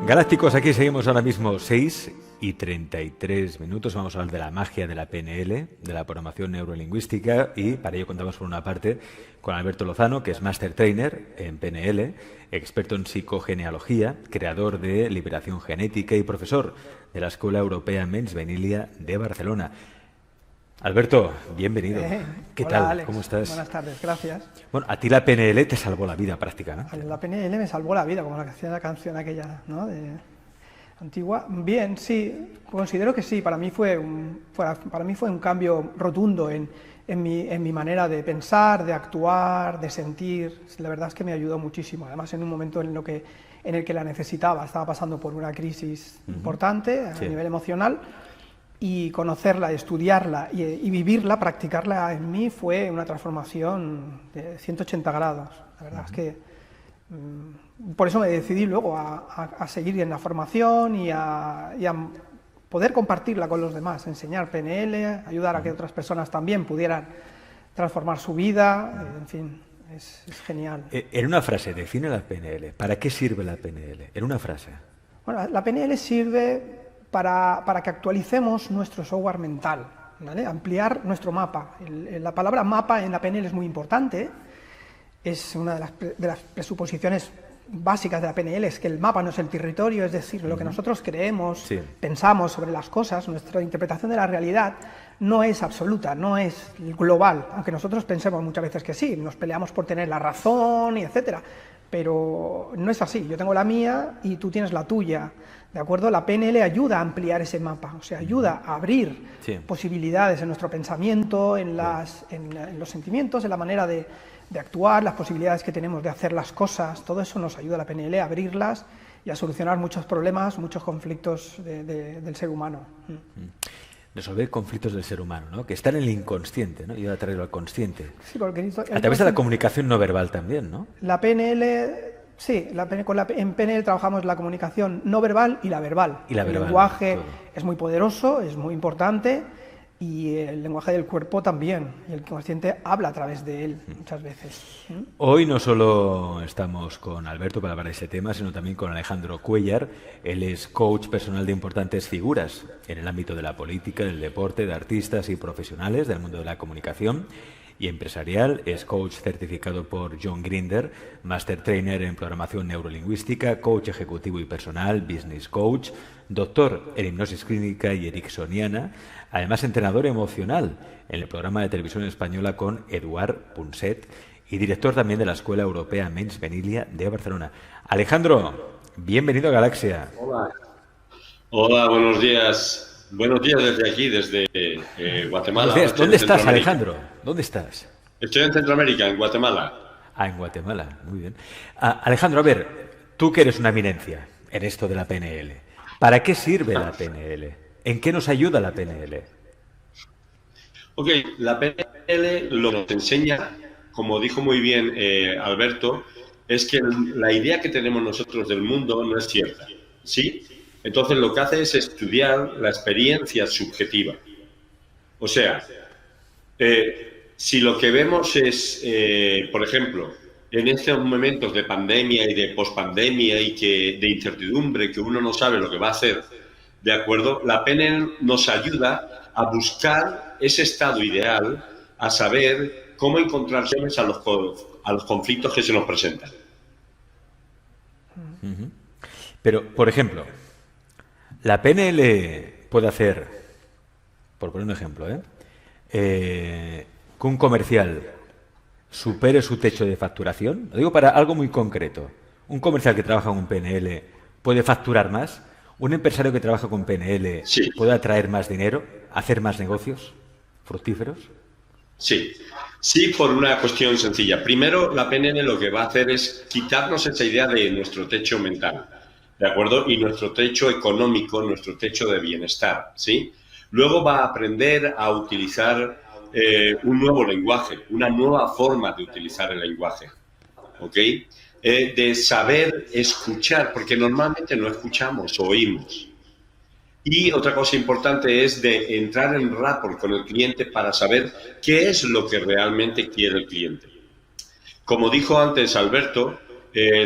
Galácticos, aquí seguimos ahora mismo 6:33. Vamos a hablar de la magia de la PNL, de la programación neurolingüística, y para ello contamos por una parte con Alberto Lozano, que es Master Trainer en PNL, experto en psicogenealogía, creador de Liberación Genética y profesor de la Escuela Europea Mens Venilia de Barcelona. Alberto, bienvenido. ¿Qué Hola, tal? Alex. ¿Cómo estás? Buenas tardes, gracias. Bueno, a ti la PNL te salvó la vida prácticamente. La PNL me salvó la vida, como la canción aquella, ¿no? Antigua. Bien, sí, considero que sí. Para mí fue un cambio rotundo en mi manera de pensar, de actuar, de sentir. La verdad es que me ayudó muchísimo. Además, en un momento en el que la necesitaba. Estaba pasando por una crisis importante a nivel emocional. Y conocerla, estudiarla y vivirla, practicarla en mí fue una transformación de 180 grados. La verdad es que por eso me decidí luego a seguir en la formación y a poder compartirla con los demás, enseñar PNL, ayudar a que otras personas también pudieran transformar su vida, en fin, es genial. En una frase, define la PNL. ¿Para qué sirve la PNL? En una frase. Bueno, la PNL sirve para que actualicemos nuestro software mental, ¿vale? Ampliar nuestro mapa. La palabra mapa en la PNL es muy importante, es una de las presuposiciones básicas de la PNL, es que el mapa no es el territorio, es decir, lo que nosotros creemos, pensamos sobre las cosas, nuestra interpretación de la realidad no es absoluta, no es global, aunque nosotros pensemos muchas veces que sí, nos peleamos por tener la razón, y etcétera, pero no es así. Yo tengo la mía y tú tienes la tuya, ¿de acuerdo? La PNL ayuda a ampliar ese mapa, o sea, ayuda a abrir posibilidades en nuestro pensamiento, en los sentimientos, en la manera de actuar, las posibilidades que tenemos de hacer las cosas. Todo eso nos ayuda a la PNL a abrirlas y a solucionar muchos problemas, muchos conflictos del ser humano. Resolver conflictos del ser humano, ¿no? Que están en el inconsciente, ¿no? Y a traerlo al consciente. Sí, porque a través de la comunicación no verbal también, ¿no? La PNL, sí, en PNL trabajamos la comunicación no verbal y la verbal. El lenguaje es muy poderoso, es muy importante, y el lenguaje del cuerpo también. Y el consciente habla a través de él muchas veces. Hoy no solo estamos con Alberto para hablar de ese tema, sino también con Alejandro Cuéllar. Él es coach personal de importantes figuras en el ámbito de la política, del deporte, de artistas y profesionales del mundo de la comunicación y empresarial. Es coach certificado por John Grinder, Master Trainer en programación neurolingüística, coach ejecutivo y personal, business coach, doctor en hipnosis clínica y ericksoniana, además entrenador emocional en el programa de televisión española con Eduard Punset y director también de la Escuela Europea Mens Venilia de Barcelona. Alejandro, bienvenido a Galaxia. Hola. Hola, buenos días. Buenos días desde aquí, desde Guatemala. ¿Dónde estás, Alejandro? ¿Dónde estás? Estoy en Centroamérica, en Guatemala. Ah, en Guatemala, muy bien. Alejandro, a ver, tú que eres una eminencia en esto de la PNL, ¿para qué sirve la PNL? ¿En qué nos ayuda la PNL? Ok, la PNL lo que nos enseña, como dijo muy bien Alberto, es que la idea que tenemos nosotros del mundo no es cierta, ¿sí? Entonces lo que hace es estudiar la experiencia subjetiva. O sea, si lo que vemos es, por ejemplo, en estos momentos de pandemia y de pospandemia y de incertidumbre, que uno no sabe lo que va a hacer, ¿de acuerdo? La PNL nos ayuda a buscar ese estado ideal, a saber cómo encontrar soluciones a los conflictos que se nos presentan. Pero, por ejemplo, la PNL puede hacer, por poner un ejemplo, que un comercial supere su techo de facturación. Lo digo para algo muy concreto. Un comercial que trabaja con PNL puede facturar más. Un empresario que trabaja con PNL puede atraer más dinero, hacer más negocios fructíferos. Sí, por una cuestión sencilla. Primero, la PNL lo que va a hacer es quitarnos esa idea de nuestro techo mental, ¿de acuerdo? Y nuestro techo económico, nuestro techo de bienestar, ¿sí? Luego va a aprender a utilizar un nuevo lenguaje, una nueva forma de utilizar el lenguaje, ¿ok? De saber escuchar, porque normalmente no escuchamos, oímos. Y otra cosa importante es de entrar en rapport con el cliente para saber qué es lo que realmente quiere el cliente. Como dijo antes Alberto,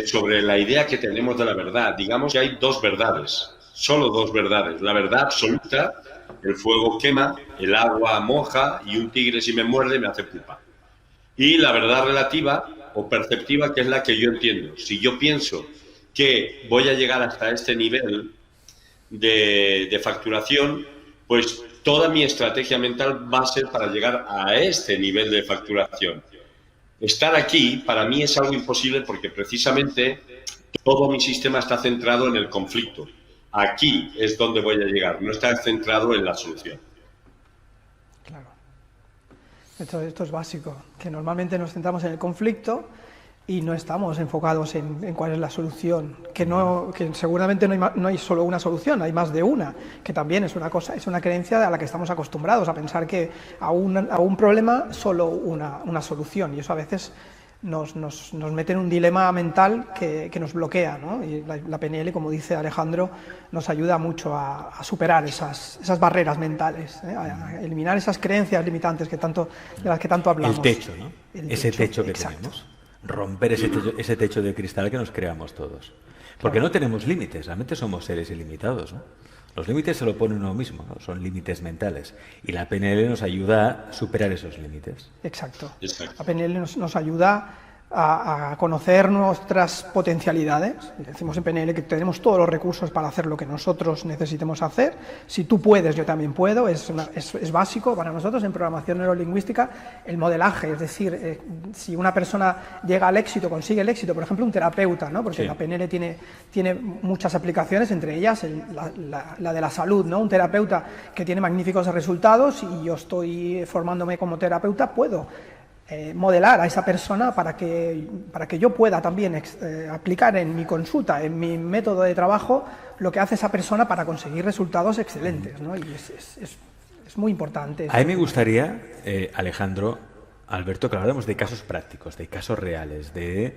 sobre la idea que tenemos de la verdad. Digamos que hay dos verdades, solo dos verdades. La verdad absoluta, el fuego quema, el agua moja y un tigre si me muerde me hace pupa. Y la verdad relativa o perceptiva, que es la que yo entiendo. Si yo pienso que voy a llegar hasta este nivel de facturación, pues toda mi estrategia mental va a ser para llegar a este nivel de facturación. Estar aquí para mí es algo imposible porque precisamente todo mi sistema está centrado en el conflicto. Aquí es donde voy a llegar, no está centrado en la solución. Claro. Esto es básico, que normalmente nos centramos en el conflicto y no estamos enfocados en cuál es la solución, que seguramente no hay solo una solución, hay más de una, que también es una creencia a la que estamos acostumbrados, a pensar que a un problema solo una solución, y eso a veces nos mete en un dilema mental que nos bloquea, ¿no? Y la PNL, como dice Alejandro, nos ayuda mucho a superar esas barreras mentales, a eliminar esas creencias limitantes de las que tanto hablamos. El techo, ¿no? Ese techo que exacto. tenemos. Romper ese techo de cristal que nos creamos todos. Porque no tenemos límites, realmente somos seres ilimitados, ¿no? Los límites se lo pone uno mismo, ¿no? Son límites mentales. Y la PNL nos ayuda a superar esos límites. Exacto. Exacto. La PNL nos ayuda a conocer nuestras potencialidades. Decimos en PNL que tenemos todos los recursos para hacer lo que nosotros necesitemos hacer. Si tú puedes, yo también puedo. Es básico para nosotros en programación neurolingüística el modelaje. Es decir, si una persona llega al éxito, consigue el éxito, por ejemplo, un terapeuta, ¿no? Porque sí, la PNL tiene muchas aplicaciones, entre ellas la de la salud, ¿no? Un terapeuta que tiene magníficos resultados y yo estoy formándome como terapeuta, puedo modelar a esa persona para que yo pueda también aplicar en mi consulta, en mi método de trabajo, lo que hace esa persona para conseguir resultados excelentes, ¿no? Y es muy importante. A mí me gustaría, Alejandro, Alberto, que habláramos de casos prácticos, de casos reales, de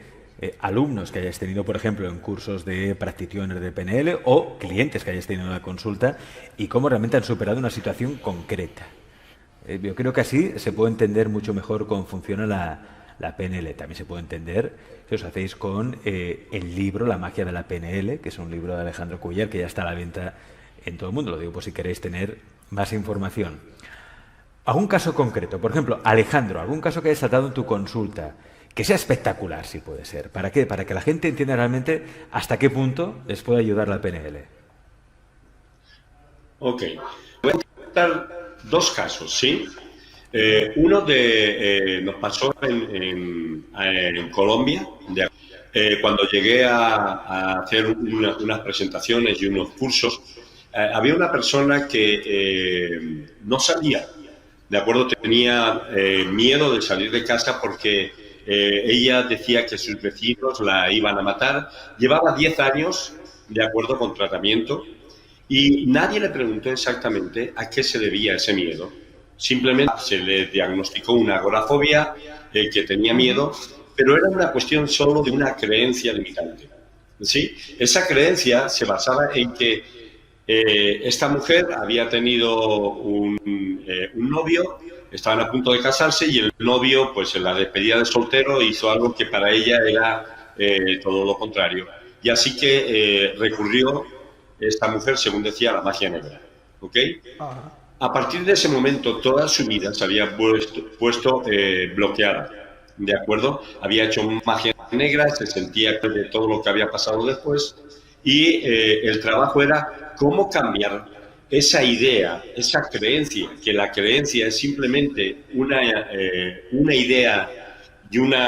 alumnos que hayáis tenido, por ejemplo, en cursos de practitioners de PNL o clientes que hayáis tenido en la consulta y cómo realmente han superado una situación concreta. Yo creo que así se puede entender mucho mejor cómo funciona la PNL. También se puede entender si os hacéis con el libro La magia de la PNL, que es un libro de Alejandro Cuéllar que ya está a la venta en todo el mundo. Lo digo por si queréis tener más información. ¿Algún caso concreto? Por ejemplo, Alejandro, algún caso que hayas tratado en tu consulta, que sea espectacular, si puede ser. ¿Para qué? Para que la gente entienda realmente hasta qué punto les puede ayudar la PNL. Ok. Voy a contar dos casos, ¿sí? Uno nos pasó en Colombia, cuando llegué a hacer unas presentaciones y unos cursos. Había una persona que no salía, ¿de acuerdo? Tenía miedo de salir de casa porque ella decía que sus vecinos la iban a matar. Llevaba 10 años, ¿de acuerdo?, con tratamiento. Y nadie le preguntó exactamente a qué se debía ese miedo. Simplemente se le diagnosticó una agorafobia, que tenía miedo, pero era una cuestión solo de una creencia limitante, ¿sí? Esa creencia se basaba en que esta mujer había tenido un novio, estaban a punto de casarse y el novio, pues en la despedida de soltero, hizo algo que para ella era todo lo contrario. Y así que recurrió esta mujer, según decía, la magia negra, ¿ok? A partir de ese momento, toda su vida se había puesto bloqueada, ¿de acuerdo? Había hecho magia negra, se sentía de todo lo que había pasado después y el trabajo era cómo cambiar esa idea, esa creencia, que la creencia es simplemente una idea y una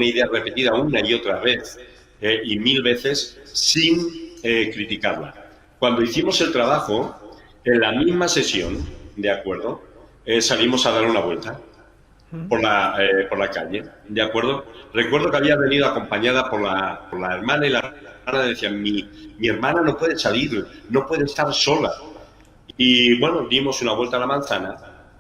idea repetida una y otra vez y 1000 veces sin criticarla. Cuando hicimos el trabajo, en la misma sesión, ¿de acuerdo?, salimos a dar una vuelta por la calle, ¿de acuerdo? Recuerdo que había venido acompañada por la hermana y la hermana decía, mi hermana no puede salir, no puede estar sola. Y bueno, dimos una vuelta a la manzana,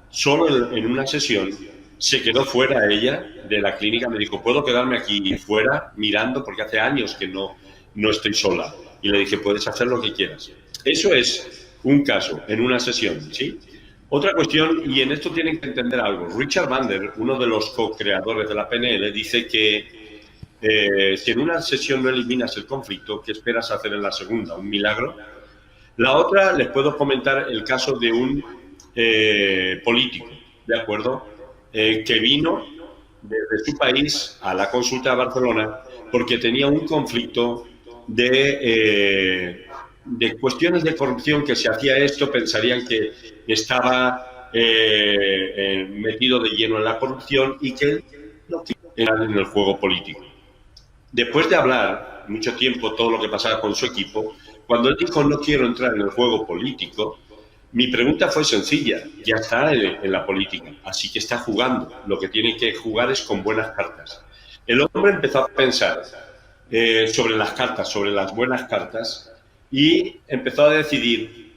solo en una sesión se quedó fuera ella de la clínica, me dijo, ¿puedo quedarme aquí fuera mirando? Porque hace años que no estoy sola. Y le dije, puedes hacer lo que quieras. Eso es un caso, en una sesión, ¿sí? Otra cuestión, y en esto tienen que entender algo. Richard Bandler, uno de los co-creadores de la PNL, dice que Si en una sesión no eliminas el conflicto, ¿qué esperas hacer en la segunda? ¿Un milagro? La otra, les puedo comentar el caso de un político, ¿de acuerdo? Que vino desde su país a la consulta de Barcelona porque tenía un conflicto de cuestiones de corrupción, que si hacía esto pensarían que estaba metido de lleno en la corrupción y que él no quería entrar en el juego político. Después de hablar mucho tiempo todo lo que pasaba con su equipo, cuando él dijo no quiero entrar en el juego político, mi pregunta fue sencilla: ya está en la política, así que está jugando. Lo que tiene que jugar es con buenas cartas. El hombre empezó a pensar sobre las cartas, sobre las buenas cartas, y empezó a decidir,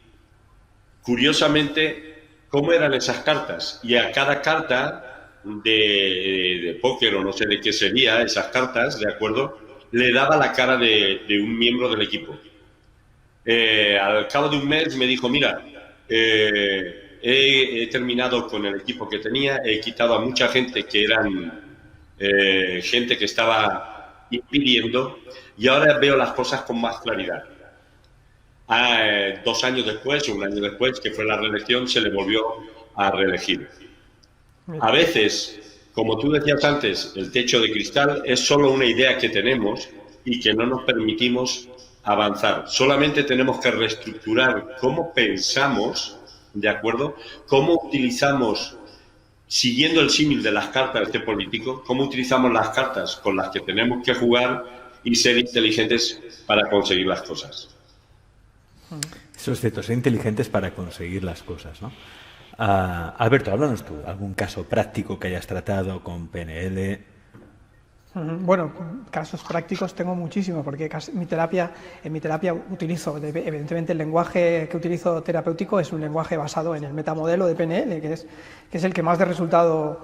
curiosamente, cómo eran esas cartas. Y a cada carta de póker, o no sé de qué sería, esas cartas, ¿de acuerdo?, le daba la cara de un miembro del equipo. Al cabo de un mes me dijo, mira, he terminado con el equipo que tenía, he quitado a mucha gente que eran gente que estaba impidiendo, y ahora veo las cosas con más claridad. 2 años después, o 1 año después, que fue la reelección, se le volvió a reelegir. A veces, como tú decías antes, el techo de cristal es solo una idea que tenemos y que no nos permitimos avanzar. Solamente tenemos que reestructurar cómo pensamos, ¿de acuerdo? Cómo utilizamos, siguiendo el símil de las cartas de político, cómo utilizamos las cartas con las que tenemos que jugar y ser inteligentes para conseguir las cosas. Eso es cierto, ser inteligentes para conseguir las cosas, ¿no? Alberto, háblanos tú, algún caso práctico que hayas tratado con PNL. Bueno, casos prácticos tengo muchísimo, porque en mi terapia utilizo, evidentemente el lenguaje que utilizo terapéutico es un lenguaje basado en el metamodelo de PNL, que es el que más de resultado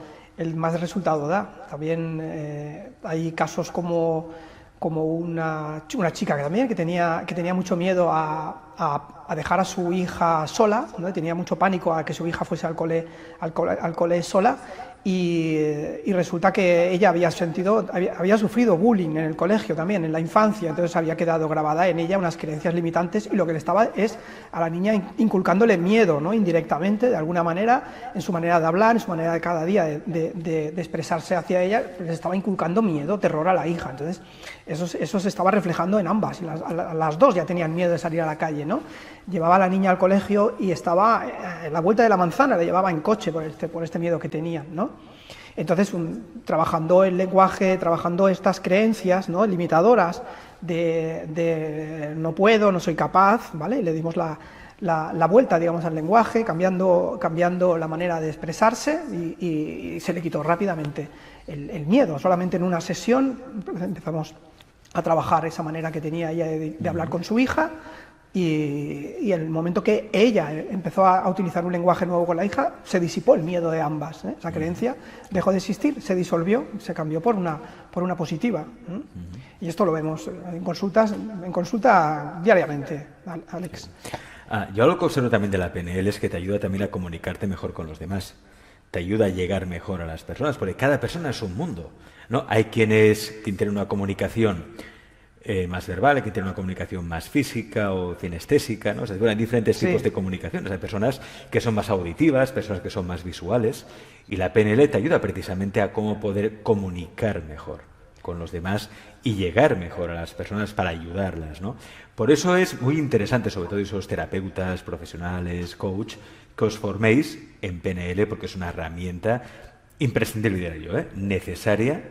da. También hay casos como una chica que tenía mucho miedo a dejar a su hija sola, ¿no? Tenía mucho pánico a que su hija fuese al cole sola, y resulta que ella había sufrido bullying en el colegio también, en la infancia. Entonces había quedado grabada en ella unas creencias limitantes, y lo que le estaba es a la niña inculcándole miedo, ¿no? Indirectamente, de alguna manera, en su manera de hablar, en su manera de cada día de expresarse hacia ella, le estaba inculcando miedo, terror a la hija. Entonces eso se estaba reflejando en ambas, y las dos ya tenían miedo de salir a la calle, ¿no? Llevaba a la niña al colegio y estaba en la vuelta de la manzana, le llevaba en coche por este miedo que tenían, ¿no? Entonces, trabajando el lenguaje, trabajando estas creencias, ¿no?, limitadoras de no puedo, no soy capaz, ¿vale? Le dimos la vuelta, digamos, al lenguaje, cambiando la manera de expresarse, y se le quitó rápidamente el miedo. Solamente en una sesión empezamos a trabajar esa manera que tenía ella de hablar con su hija, y en el momento que ella empezó a utilizar un lenguaje nuevo con la hija, se disipó el miedo de ambas, ¿eh? Esa creencia dejó de existir, se disolvió, se cambió por una positiva, ¿eh? Y esto lo vemos en consulta diariamente, Alex. Yo algo que observo también de la PNL es que te ayuda también a comunicarte mejor con los demás. Te ayuda a llegar mejor a las personas, porque cada persona es un mundo, ¿no? Hay quienes tienen una comunicación más verbal, hay quien tiene una comunicación más física o cinestésica, ¿no? O sea, hay diferentes tipos de comunicaciones. Hay personas que son más auditivas, personas que son más visuales, y la PNL te ayuda precisamente a cómo poder comunicar mejor con los demás y llegar mejor a las personas para ayudarlas, ¿no? Por eso es muy interesante, sobre todo esos terapeutas, profesionales, coach, que os forméis en PNL, porque es una herramienta imprescindible, diría yo, necesaria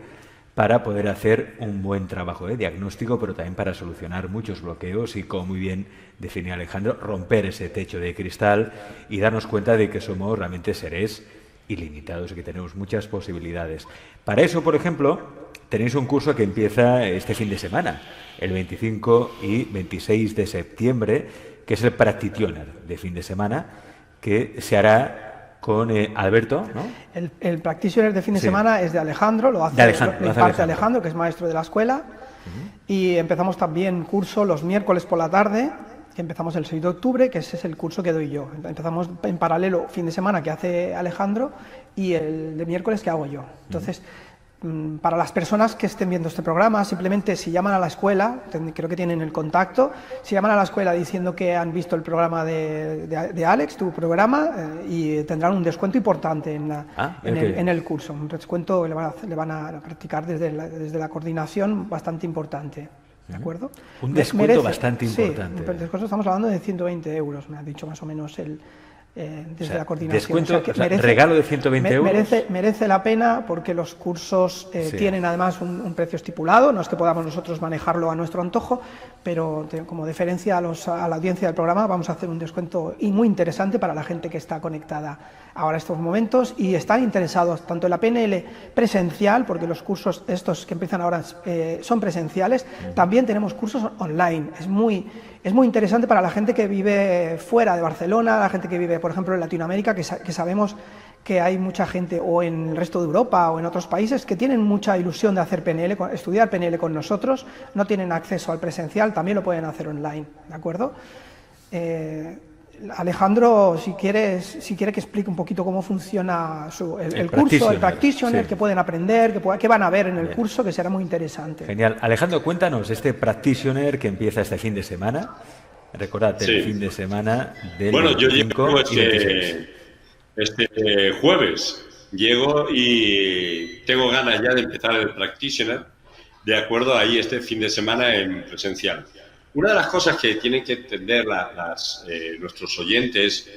para poder hacer un buen trabajo de diagnóstico, pero también para solucionar muchos bloqueos y, como muy bien definió Alejandro, romper ese techo de cristal y darnos cuenta de que somos realmente seres ilimitados y que tenemos muchas posibilidades. Para eso, por ejemplo, tenéis un curso que empieza este fin de semana, el 25 y 26 de septiembre, que es el Practitioner de fin de semana, que se hará con Alberto, ¿no? El Practitioner de fin de semana es de Alejandro, lo imparte Alejandro, que es maestro de la escuela, y empezamos también curso los miércoles por la tarde, que empezamos el 6 de octubre, que ese es el curso que doy yo. Empezamos en paralelo fin de semana que hace Alejandro y el de miércoles que hago yo. Entonces, Para las personas que estén viendo este programa, simplemente si llaman a la escuela, creo que tienen el contacto, si llaman a la escuela diciendo que han visto el programa de Alex, tu programa, y tendrán un descuento importante en el curso, un descuento que le van a practicar desde la coordinación bastante importante. ¿De acuerdo? Un descuento bastante importante. Sí, descuento estamos hablando de 120 euros, me ha dicho más o menos desde la coordinación. Descuento, regalo de 120 euros. Merece la pena porque los cursos tienen además un precio estipulado, no es que podamos nosotros manejarlo a nuestro antojo, pero como deferencia a la audiencia del programa vamos a hacer un descuento muy interesante para la gente que está conectada ahora estos momentos y están interesados tanto en la PNL presencial, porque los cursos estos que empiezan ahora son presenciales, también tenemos cursos online. Es muy interesante para la gente que vive fuera de Barcelona, la gente que vive, por ejemplo, en Latinoamérica, que sabemos que hay mucha gente, o en el resto de Europa o en otros países, que tienen mucha ilusión de hacer PNL, estudiar PNL con nosotros, no tienen acceso al presencial, también lo pueden hacer online, ¿de acuerdo? Alejandro, si quiere que explique un poquito cómo funciona el curso, el practitioner, que pueden aprender, que van a ver en el curso, que será muy interesante. Genial. Alejandro, cuéntanos, este practitioner que empieza este fin de semana, recordad, el fin de semana del 25 y 26. Este jueves llego y tengo ganas ya de empezar el practitioner, de acuerdo, ahí este fin de semana en presencial. Una de las cosas que tienen que entender nuestros oyentes,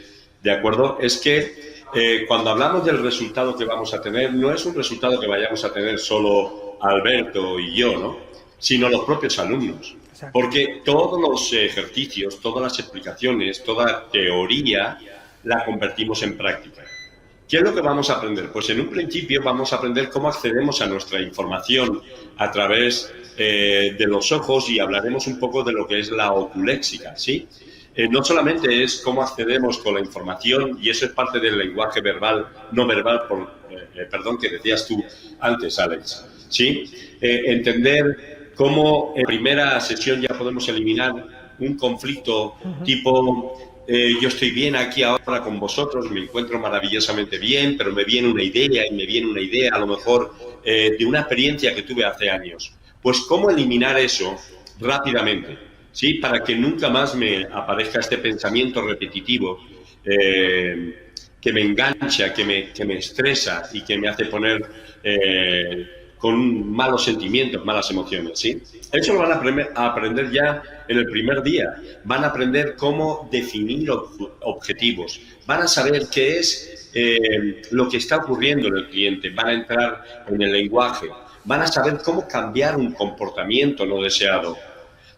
de acuerdo, es que cuando hablamos del resultado que vamos a tener, no es un resultado que vayamos a tener solo Alberto y yo, ¿no?, sino los propios alumnos. Exacto. Porque todos los ejercicios, todas las explicaciones, toda teoría la convertimos en práctica. ¿Qué es lo que vamos a aprender? Pues en un principio vamos a aprender cómo accedemos a nuestra información a través de los ojos, y hablaremos un poco de lo que es la oculéxica, ¿sí? No solamente es cómo accedemos con la información, y eso es parte del lenguaje verbal, no verbal, que decías tú antes, Alex, ¿sí? Entender cómo en primera sesión ya podemos eliminar un conflicto tipo... yo estoy bien aquí ahora con vosotros, me encuentro maravillosamente bien, pero me viene una idea, a lo mejor de una experiencia que tuve hace años. Pues cómo eliminar eso rápidamente, ¿sí? Para que nunca más me aparezca este pensamiento repetitivo que me engancha, que me estresa y que me hace poner con malos sentimientos, malas emociones, ¿sí? Eso lo van a aprender ya en el primer día. Van a aprender cómo definir objetivos. Van a saber qué es lo que está ocurriendo en el cliente. Van a entrar en el lenguaje. Van a saber cómo cambiar un comportamiento no deseado.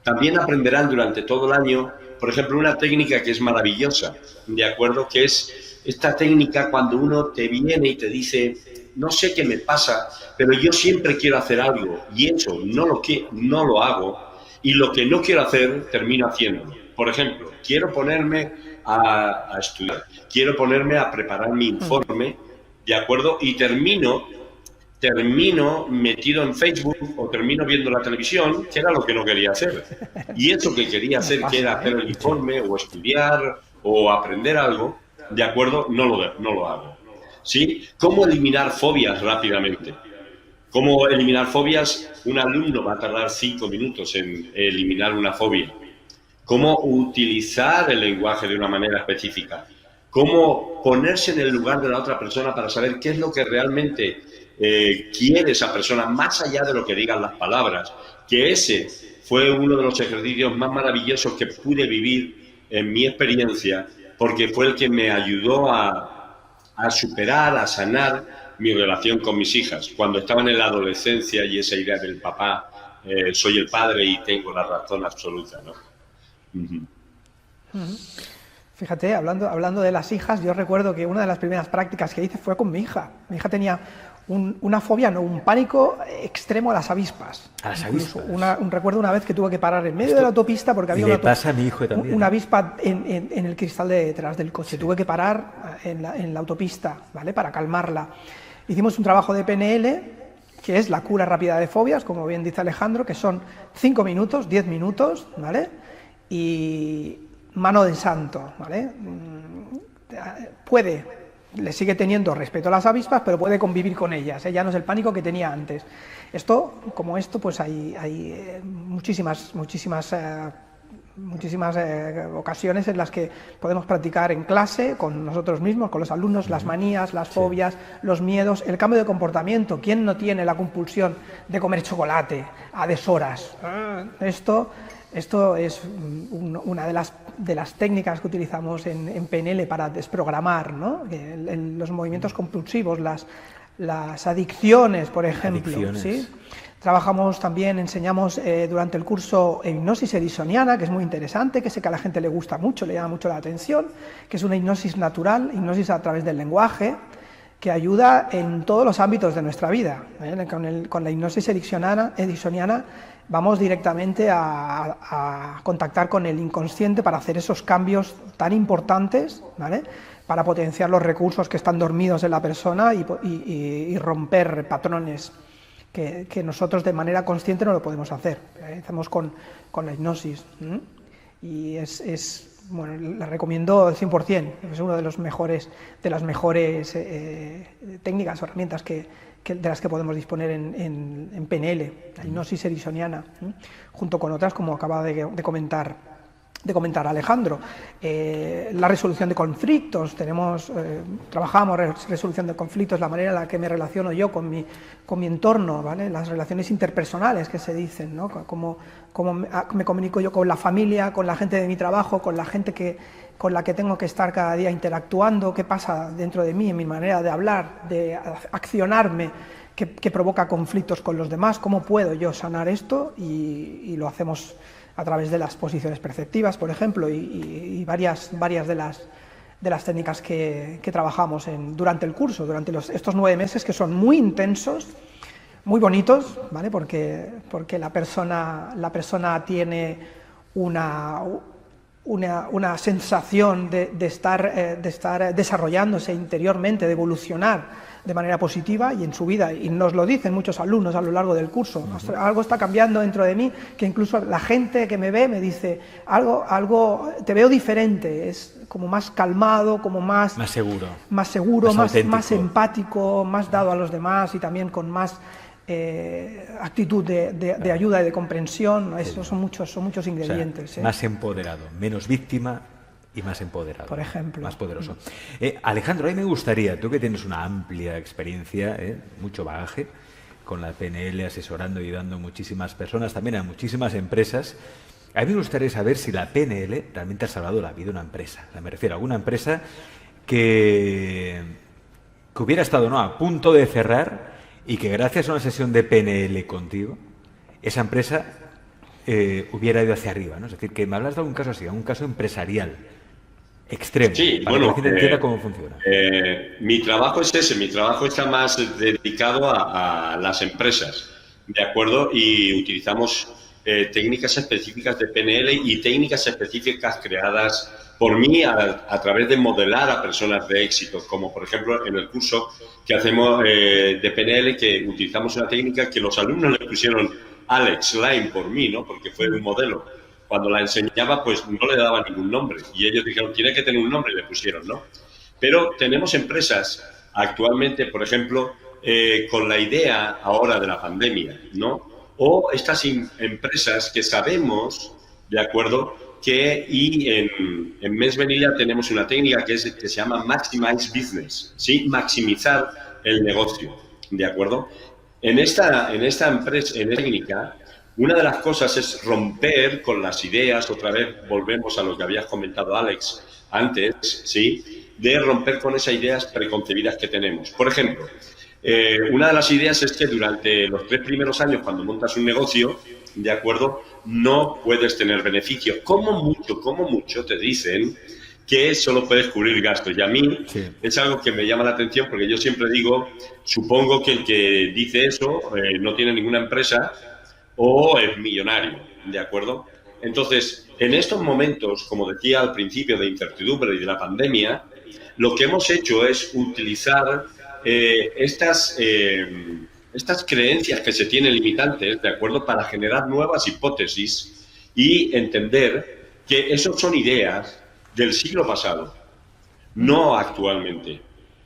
También aprenderán durante todo el año, por ejemplo, una técnica que es maravillosa, ¿de acuerdo? Que es esta técnica cuando uno te viene y te dice... no sé qué me pasa, pero yo siempre quiero hacer algo y eso no lo hago, y lo que no quiero hacer termino haciéndolo. Por ejemplo, quiero ponerme a estudiar, quiero ponerme a preparar mi informe, ¿de acuerdo? Y termino metido en Facebook o termino viendo la televisión, que era lo que no quería hacer. Y eso que quería hacer, que era hacer el informe o estudiar o aprender algo, ¿de acuerdo? No lo hago. ¿Sí? ¿Cómo eliminar fobias rápidamente? ¿Cómo eliminar fobias? Un alumno va a tardar 5 minutos en eliminar una fobia. ¿Cómo utilizar el lenguaje de una manera específica? ¿Cómo ponerse en el lugar de la otra persona para saber qué es lo que realmente quiere esa persona, más allá de lo que digan las palabras? Que ese fue uno de los ejercicios más maravillosos que pude vivir en mi experiencia, porque fue el que me ayudó a superar, a sanar mi relación con mis hijas. Cuando estaban en la adolescencia y esa idea del papá, soy el padre y tengo la razón absoluta, ¿no? Fíjate, hablando de las hijas, yo recuerdo que una de las primeras prácticas que hice fue con mi hija. Mi hija tenía una fobia, no, un pánico extremo a las avispas. A las avispas. Recuerdo una vez que tuve que parar en medio de la autopista porque había pasa a mi hijo también, una avispa en el cristal de detrás del coche. Sí. Tuve que parar en la autopista, ¿vale?, para calmarla. Hicimos un trabajo de PNL, que es la cura rápida de fobias, como bien dice Alejandro, que son 5 minutos, 10 minutos, ¿vale? Y mano de santo, ¿vale? Puede le sigue teniendo respeto a las avispas, pero puede convivir con ellas, ya no es el pánico que tenía antes. Esto, pues hay muchísimas ocasiones en las que podemos practicar en clase, con nosotros mismos, con los alumnos, las manías, las fobias, los miedos, el cambio de comportamiento. ¿Quién no tiene la compulsión de comer chocolate a deshoras? Esto es una de las técnicas que utilizamos en PNL para desprogramar, ¿no? Los movimientos compulsivos, las adicciones, por ejemplo. ¿Sí? Trabajamos también, enseñamos durante el curso hipnosis ericksoniana, que es muy interesante, que sé que a la gente le gusta mucho, le llama mucho la atención, que es una hipnosis natural, hipnosis a través del lenguaje, que ayuda en todos los ámbitos de nuestra vida. Con la hipnosis ericksoniana vamos directamente a contactar con el inconsciente para hacer esos cambios tan importantes, ¿vale?, para potenciar los recursos que están dormidos en la persona y romper patrones que nosotros de manera consciente no lo podemos hacer. Hacemos con la hipnosis. Y bueno, la recomiendo al 100%. Es una de las mejores técnicas o herramientas de las que podemos disponer en PNL, la hipnosis ericksoniana, junto con otras como acaba de comentar Alejandro. La resolución de conflictos, trabajamos resolución de conflictos, la manera en la que me relaciono yo con mi entorno, ¿vale? Las relaciones interpersonales que se dicen, ¿no? Cómo me comunico yo con la familia, con la gente de mi trabajo, con la gente con la que tengo que estar cada día interactuando, qué pasa dentro de mí, en mi manera de hablar, de accionarme, que provoca conflictos con los demás, cómo puedo yo sanar esto, y lo hacemos a través de las posiciones perceptivas, por ejemplo, y varias de las técnicas que trabajamos durante el curso, durante estos 9 meses, que son muy intensos, muy bonitos, ¿vale? Porque la persona tiene una sensación de estar desarrollándose interiormente, de evolucionar de manera positiva y en su vida, y nos lo dicen muchos alumnos a lo largo del curso. Algo está cambiando dentro de mí, que incluso la gente que me ve me dice, algo te veo diferente, es como más calmado, como más seguro, más empático, más dado a los demás y también con más actitud de ayuda y de comprensión. Esos son muchos ingredientes. O sea, más empoderado, menos víctima y más empoderado. Por ejemplo. Más poderoso. Alejandro, a mí me gustaría, tú que tienes una amplia experiencia, mucho bagaje, con la PNL, asesorando y ayudando a muchísimas personas, también a muchísimas empresas, a mí me gustaría saber si la PNL realmente ha salvado la vida de una empresa. O sea, me refiero a alguna empresa que hubiera estado a punto de cerrar y que gracias a una sesión de PNL contigo, esa empresa hubiera ido hacia arriba, ¿no? Es decir, que me hablas de algún caso así, un caso empresarial extremo, sí, para que la gente entienda cómo funciona. Mi trabajo es ese, mi trabajo está más dedicado a las empresas, ¿de acuerdo? Y utilizamos técnicas específicas de PNL y técnicas específicas creadas por mí a través de modelar a personas de éxito, como por ejemplo en el curso que hacemos de PNL, que utilizamos una técnica que los alumnos le pusieron Alex Line por mí, ¿no? Porque fue un modelo. Cuando la enseñaba, pues no le daba ningún nombre. Y ellos dijeron, tiene que tener un nombre, y le pusieron, ¿no? Pero tenemos empresas actualmente, por ejemplo, con la idea ahora de la pandemia, ¿no? O estas empresas que sabemos, ¿de acuerdo?, que en Mens Vanilla tenemos una técnica que se llama Maximize Business, ¿sí? Maximizar el negocio, ¿de acuerdo? En esta empresa, en esta técnica, una de las cosas es romper con las ideas, otra vez volvemos a lo que habías comentado Alex antes, ¿sí? De romper con esas ideas preconcebidas que tenemos. Por ejemplo, una de las ideas es que durante los 3 primeros años, cuando montas un negocio, ¿de acuerdo?, no puedes tener beneficio. Como mucho te dicen que solo puedes cubrir gastos. Y a mí es algo que me llama la atención, porque yo siempre digo, supongo que el que dice eso no tiene ninguna empresa o es millonario, ¿de acuerdo? Entonces, en estos momentos, como decía al principio, de incertidumbre y de la pandemia, lo que hemos hecho es utilizar estas creencias que se tienen limitantes, ¿de acuerdo?, para generar nuevas hipótesis y entender que esos son ideas del siglo pasado, no actualmente.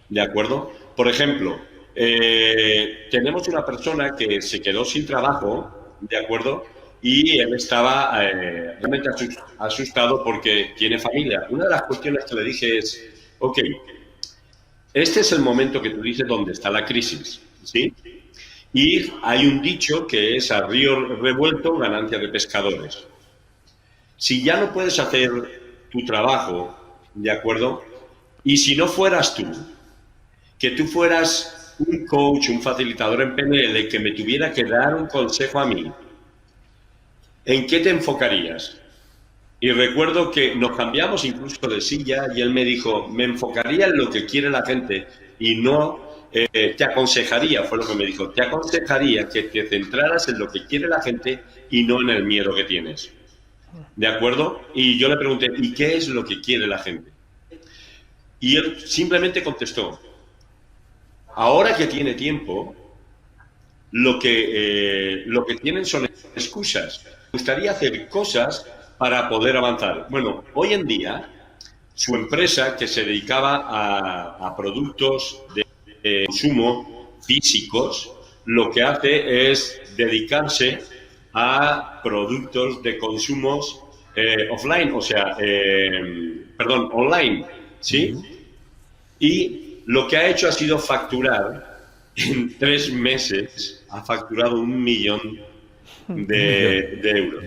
¿De acuerdo? Por ejemplo, tenemos una persona que se quedó sin trabajo, ¿de acuerdo? Y él estaba realmente asustado porque tiene familia. Una de las cuestiones que le dije es, ok, este es el momento que tú dices donde está la crisis, ¿sí? Y hay un dicho que es a río revuelto, ganancia de pescadores. Si ya no puedes hacer tu trabajo, ¿de acuerdo? Y si no fueras tú, que tú fueras un coach, un facilitador en PNL, que me tuviera que dar un consejo a mí, ¿en qué te enfocarías? Y recuerdo que nos cambiamos incluso de silla y él me dijo, me enfocaría en lo que quiere la gente y no te aconsejaría, fue lo que me dijo, te aconsejaría que te centraras en lo que quiere la gente y no en el miedo que tienes. ¿De acuerdo? Y yo le pregunté, ¿y qué es lo que quiere la gente? Y él simplemente contestó, ahora que tiene tiempo, lo que tienen son excusas. Me gustaría hacer cosas para poder avanzar. Bueno, hoy en día, su empresa, que se dedicaba a productos de consumo físicos, lo que hace es dedicarse a productos de consumos offline, o sea, perdón, online, ¿sí? Y lo que ha hecho ha sido facturar en 3 meses, ha facturado 1 millón de euros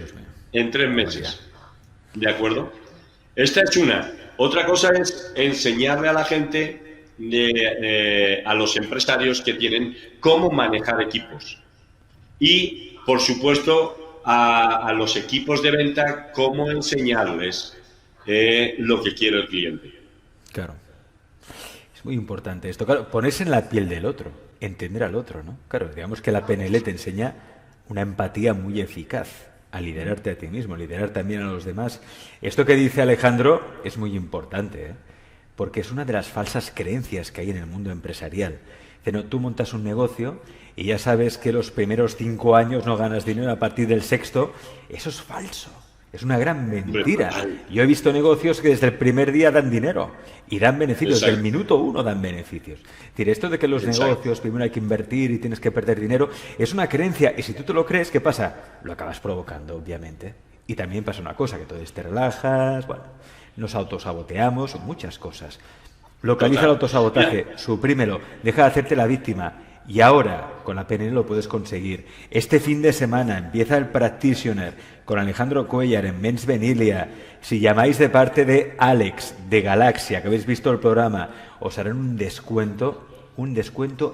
en 3 meses. ¿De acuerdo? Esta es una. Otra cosa es enseñarle a la gente, a los empresarios que tienen, cómo manejar equipos. Y, por supuesto, a los equipos de venta, cómo enseñarles lo que quiere el cliente. Claro. Es muy importante esto. Claro, ponerse en la piel del otro, entender al otro, ¿no? Claro, digamos que la PNL te enseña una empatía muy eficaz a liderarte a ti mismo, liderar también a los demás. Esto que dice Alejandro es muy importante, ¿eh? Porque es una de las falsas creencias que hay en el mundo empresarial. Dice, no, tú montas un negocio y ya sabes que los primeros 5 años no ganas dinero, a partir del 6º, eso es falso. Es una gran mentira. Yo he visto negocios que desde el primer día dan dinero y dan beneficios. Exacto. Desde el minuto 1 dan beneficios. Es decir, esto de que los Exacto. negocios primero hay que invertir y tienes que perder dinero es una creencia. Y si tú te lo crees, ¿qué pasa? Lo acabas provocando, obviamente. Y también pasa una cosa, que entonces te relajas, bueno, nos autosaboteamos, muchas cosas. Localiza el autosabotaje, suprímelo, deja de hacerte la víctima. Y ahora, con la PNL lo puedes conseguir. Este fin de semana empieza el Practitioner con Alejandro Cuellar en Mens Venilia. Si llamáis de parte de Alex, de Galaxia, que habéis visto el programa, os harán un descuento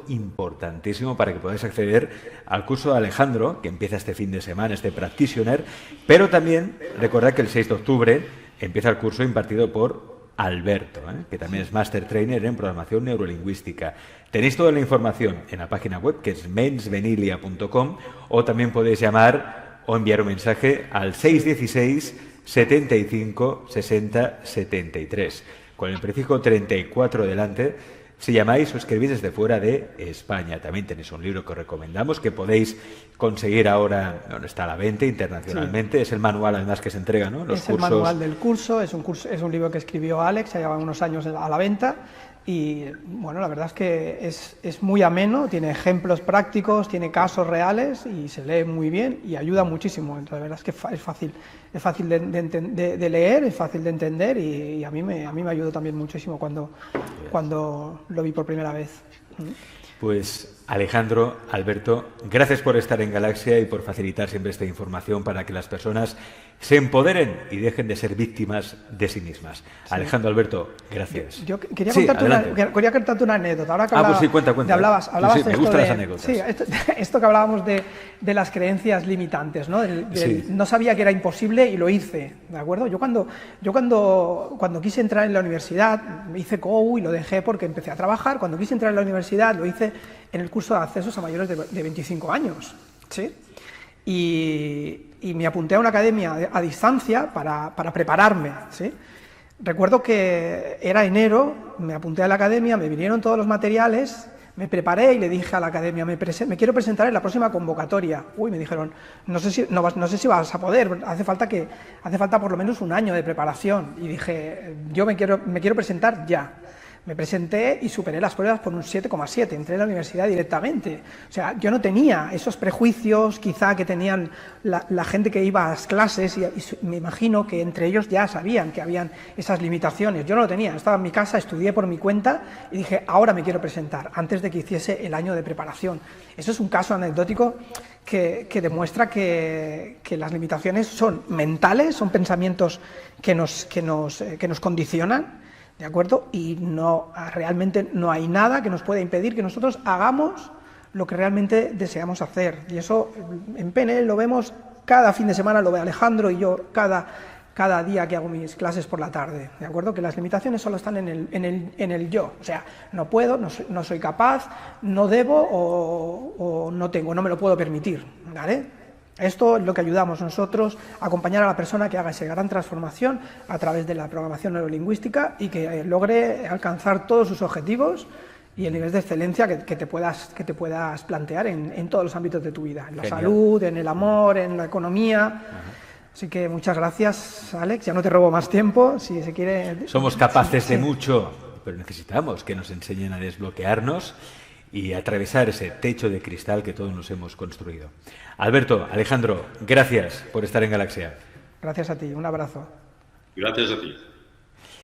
importantísimo para que podáis acceder al curso de Alejandro, que empieza este fin de semana, este Practitioner. Pero también, recordad que el 6 de octubre empieza el curso impartido por Alberto, que también es Master Trainer en Programación Neurolingüística. Tenéis toda la información en la página web, que es mensvenilia.com, o también podéis llamar o enviar un mensaje al 616 75 60 73, con el prefijo 34 delante, si llamáis o escribís desde fuera de España. También tenéis un libro que os recomendamos, que podéis conseguir ahora, bueno, está a la venta internacionalmente. Sí. Es el manual, además, que se entrega, ¿no? Es el manual del curso, es un libro que escribió Alex, ya lleva unos años a la venta. Y bueno, la verdad es que es muy ameno, tiene ejemplos prácticos, tiene casos reales y se lee muy bien y ayuda muchísimo. Entonces, la verdad es que es fácil de leer, es fácil de entender y a mí me ayudó también muchísimo cuando lo vi por primera vez. Pues Alejandro, Alberto, gracias por estar en Galaxia y por facilitar siempre esta información para que las personas se empoderen y dejen de ser víctimas de sí mismas. Sí. Alejandro, Alberto, gracias. Yo quería contarte una anécdota. Ahora que pues sí, cuenta. hablabas sí, me gustan las anécdotas. Sí, esto que hablábamos de las creencias limitantes, ¿no? Sí. No sabía que era imposible y lo hice, ¿de acuerdo? Yo cuando quise entrar en la universidad, me hice COU y lo dejé porque empecé a trabajar. Cuando quise entrar en la universidad, lo hice en el curso de accesos a mayores de 25 años, ¿sí? Y me apunté a una academia a distancia para prepararme, ¿sí? Recuerdo que era enero, me apunté a la academia, me vinieron todos los materiales, me preparé y le dije a la academia, me quiero presentar en la próxima convocatoria. Uy, me dijeron, no sé si vas a poder, hace falta por lo menos 1 año de preparación. Y dije, yo me quiero presentar ya. Me presenté y superé las pruebas por un 7,7, entré a la universidad directamente. O sea, yo no tenía esos prejuicios quizá que tenían la gente que iba a las clases y me imagino que entre ellos ya sabían que habían esas limitaciones. Yo no lo tenía, estaba en mi casa, estudié por mi cuenta y dije, ahora me quiero presentar, antes de que hiciese el año de preparación. Eso es un caso anecdótico que demuestra que las limitaciones son mentales, son pensamientos que nos condicionan, ¿de acuerdo? Y realmente no hay nada que nos pueda impedir que nosotros hagamos lo que realmente deseamos hacer. Y eso en PNL lo vemos cada fin de semana, lo ve Alejandro y yo cada día que hago mis clases por la tarde, ¿de acuerdo? Que las limitaciones solo están en el yo. O sea, no puedo, no soy capaz, no debo o no tengo, no me lo puedo permitir, ¿vale? Esto es lo que ayudamos nosotros a acompañar a la persona que haga esa gran transformación a través de la programación neurolingüística y que logre alcanzar todos sus objetivos y el nivel de excelencia que te puedas plantear en todos los ámbitos de tu vida, en la salud, en el amor, en la economía. Así que muchas gracias, Alex. Ya no te robo más tiempo. Si se quiere. Somos capaces de mucho, pero necesitamos que nos enseñen a desbloquearnos y atravesar ese techo de cristal que todos nos hemos construido. Alberto, Alejandro, gracias por estar en Galaxia. Gracias a ti, un abrazo. Gracias a ti.